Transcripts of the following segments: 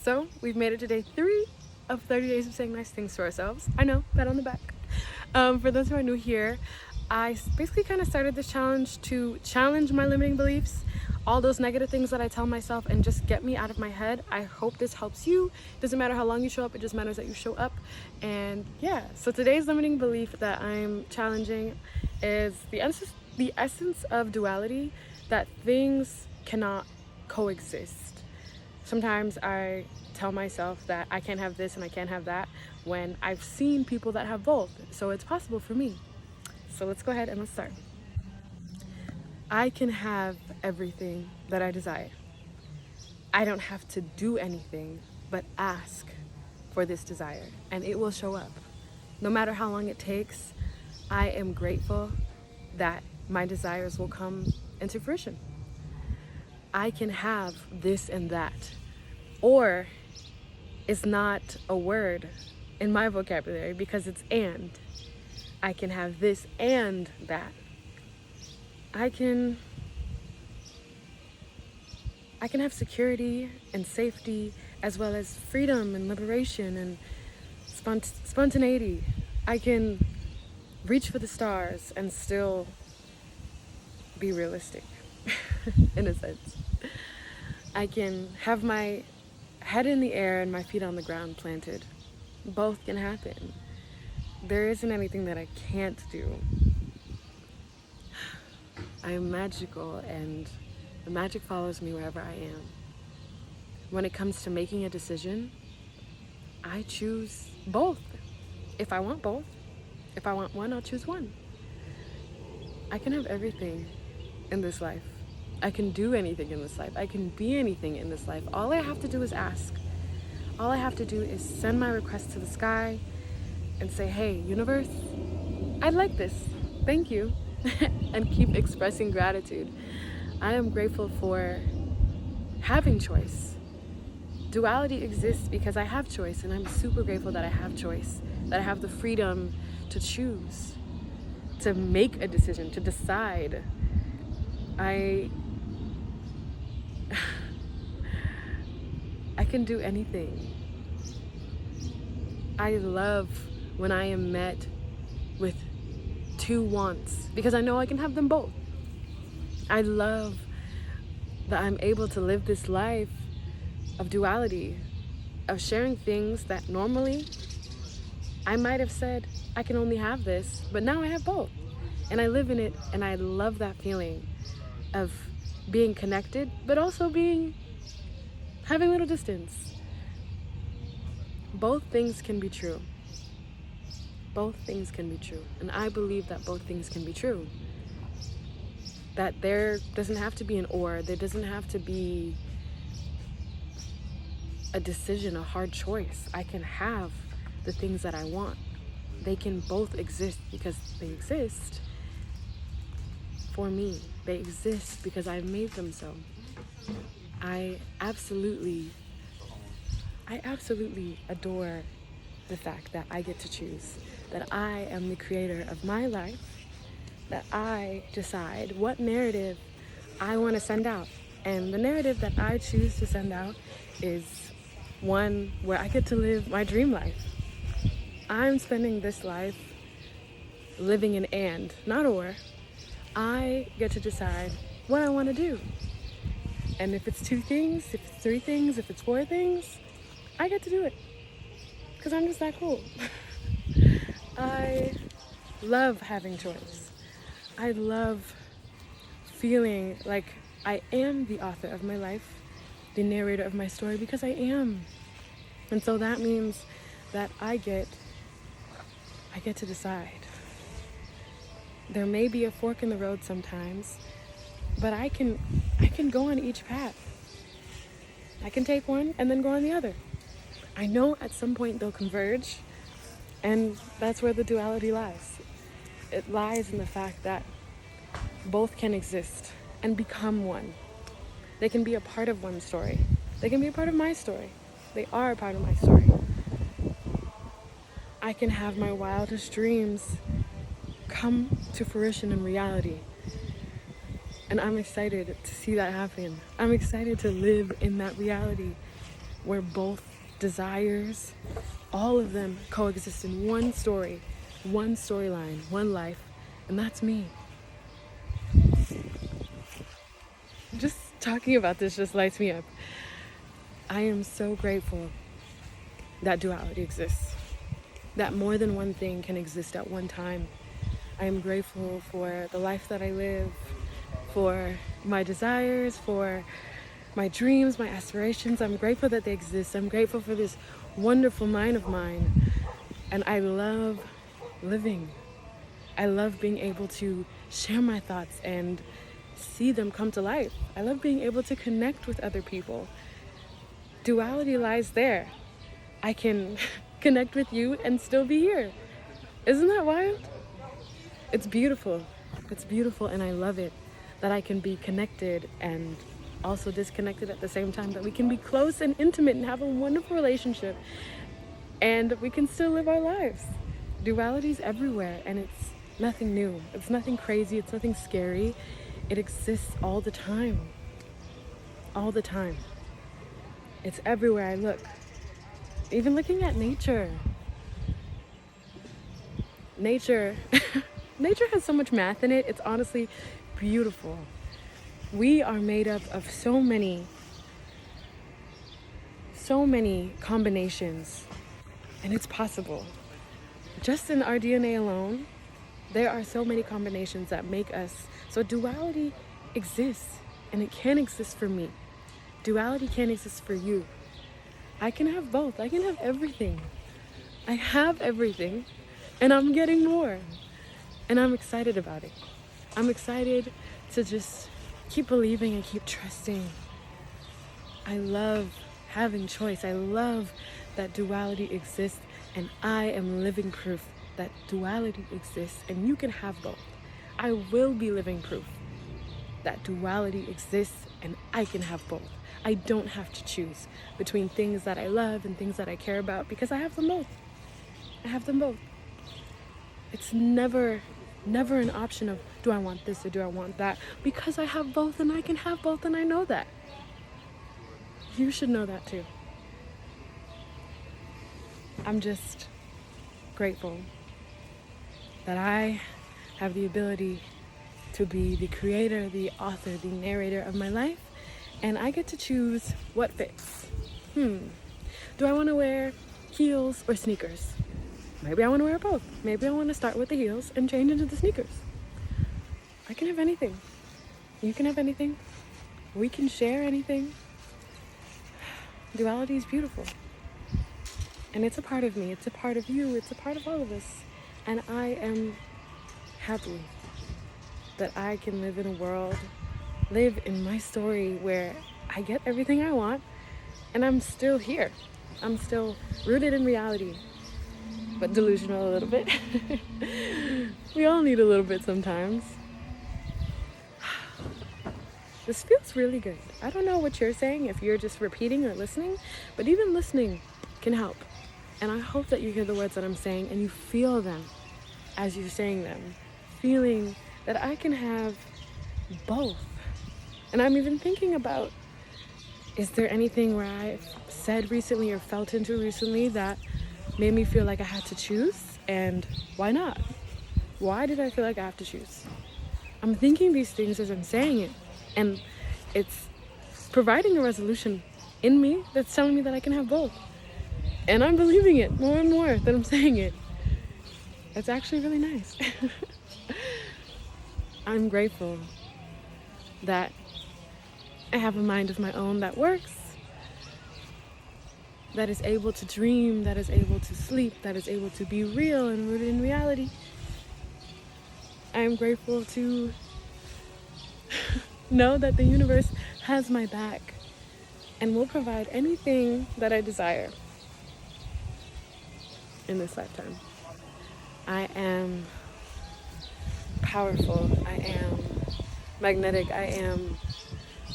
So we've made it to day 3 of 30 days of saying nice things to ourselves. I know, pat on the back. For those who are new here, I basically kind of started this challenge to challenge my limiting beliefs, all those negative things that I tell myself, and just get me out of my head. I hope this helps you. Doesn't matter how long you show up, it just matters that you show up. And yeah, so today's limiting belief that I'm challenging is the essence of duality, that things cannot coexist. Sometimes I tell myself that I can't have this and I can't have that when I've seen people that have both. So it's possible for me. So let's go ahead and let's start. I can have everything that I desire. I don't have to do anything but ask for this desire and it will show up. No matter how long it takes, I am grateful that my desires will come into fruition. I can have this and that. Or it's not a word in my vocabulary because it's and. I can have this and that. I can have security and safety as well as freedom and liberation and spontaneity. I can reach for the stars and still be realistic in a sense. I can have my head in the air and my feet on the ground planted. Both can happen. There isn't anything that I can't do. I am magical and the magic follows me wherever I am. When it comes to making a decision, I choose both. If I want both, if I want one, I'll choose one. I can have everything in this life. I can do anything in this life. I can be anything in this life. All I have to do is ask. All I have to do is send my request to the sky and say, hey, universe, I'd like this. Thank you. And keep expressing gratitude. I am grateful for having choice. Duality exists because I have choice, and I'm super grateful that I have choice, that I have the freedom to choose, to make a decision, to decide. I can do anything. I love when I am met with two wants because I know I can have them both. I love that I'm able to live this life of duality, of sharing things that normally I might have said I can only have this, but now I have both. And I live in it, and I love that feeling of being connected, but also having a little distance. Both things can be true. Both things can be true. And I believe that both things can be true. That there doesn't have to be an or, there doesn't have to be a decision, a hard choice. I can have the things that I want. They can both exist because they exist for me. They exist because I've made them so. I absolutely adore the fact that I get to choose, that I am the creator of my life, that I decide what narrative I want to send out. And the narrative that I choose to send out is one where I get to live my dream life. I'm spending this life living in and, not or. I get to decide what I want to do. And if it's 2 things, if it's 3 things, if it's 4 things, I get to do it. Because I'm just that cool. I love having choice. I love feeling like I am the author of my life, the narrator of my story, because I am. And so that means that I get to decide. There may be a fork in the road sometimes, but I can go on each path. I can take one and then go on the other. I know at some point they'll converge, and that's where the duality lies. It lies in the fact that both can exist and become one. They can be a part of one story. They can be a part of my story. They are a part of my story. I can have my wildest dreams come to fruition in reality. And I'm excited to see that happen. I'm excited to live in that reality. where both desires, all of them coexist in one story, one storyline, one life, and that's me. Just talking about this just lights me up. I am so grateful that duality exists, that more than one thing can exist at one time. I am grateful for the life that I live, for my desires, for my dreams, my aspirations. I'm grateful that they exist. I'm grateful for this wonderful mind of mine. And I love living. I love being able to share my thoughts and see them come to life. I love being able to connect with other people. Duality lies there. I can connect with you and still be here. Isn't that wild? It's beautiful. It's beautiful, and I love it that I can be connected and also disconnected at the same time, that we can be close and intimate and have a wonderful relationship, and we can still live our lives. Duality is everywhere, and it's nothing new. It's nothing crazy. It's nothing scary. It exists all the time. All the time. It's everywhere I look. Even looking at nature. Nature has so much math in it. It's honestly beautiful. We are made up of so many combinations, and it's possible. Just in our DNA alone, there are so many combinations that make us. So duality exists, and it can exist for me. Duality can exist for you. I can have both. I can have everything. I have everything, and I'm getting more. And I'm excited about it. I'm excited to just keep believing and keep trusting. I love having choice. I love that duality exists, and I am living proof that duality exists, and you can have both. I will be living proof that duality exists, and I can have both. I don't have to choose between things that I love and things that I care about, because I have them both. I have them both. It's never an option of, do I want this or do I want that? Because I have both, and I can have both, and I know that. You should know that too. I'm just grateful that I have the ability to be the creator, the author, the narrator of my life, and I get to choose what fits. Do I want to wear heels or sneakers? Maybe I want to wear both. Maybe I want to start with the heels and change into the sneakers. I can have anything. You can have anything. We can share anything. Duality is beautiful. And it's a part of me. It's a part of you. It's a part of all of us. And I am happy that I can live in a world, live in my story where I get everything I want, and I'm still here. I'm still rooted in reality, but delusional a little bit. We all need a little bit sometimes. This feels really good. I don't know what you're saying, if you're just repeating or listening, but even listening can help. And I hope that you hear the words that I'm saying and you feel them as you're saying them. Feeling that I can have both. And I'm even thinking about, is there anything where I've said recently or felt into recently that made me feel like I had to choose? And why not? Why did I feel like I have to choose? I'm thinking these things as I'm saying it, and it's providing a resolution in me that's telling me that I can have both. And I'm believing it more and more that I'm saying it. It's actually really nice. I'm grateful that I have a mind of my own that works, that is able to dream, that is able to sleep, that is able to be real and rooted in reality. I am grateful to know that the universe has my back and will provide anything that I desire in this lifetime. I am powerful. I am magnetic. I am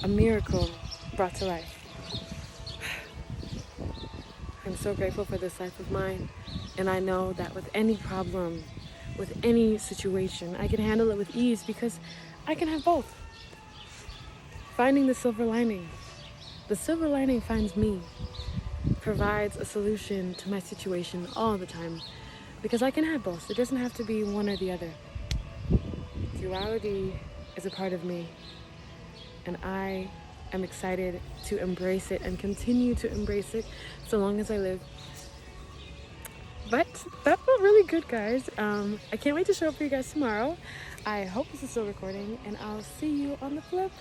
a miracle brought to life. I'm so grateful for this life of mine, and I know that with any problem, with any situation, I can handle it with ease because I can have both. Finding the silver lining. The silver lining finds me. provides a solution to my situation all the time, because I can have both. It doesn't have to be one or the other. Duality is a part of me, and I am excited to embrace it and continue to embrace it so long as I live. But that felt really good, guys. I can't wait to show up for you guys tomorrow. I hope this is still recording, and I'll see you on the flip.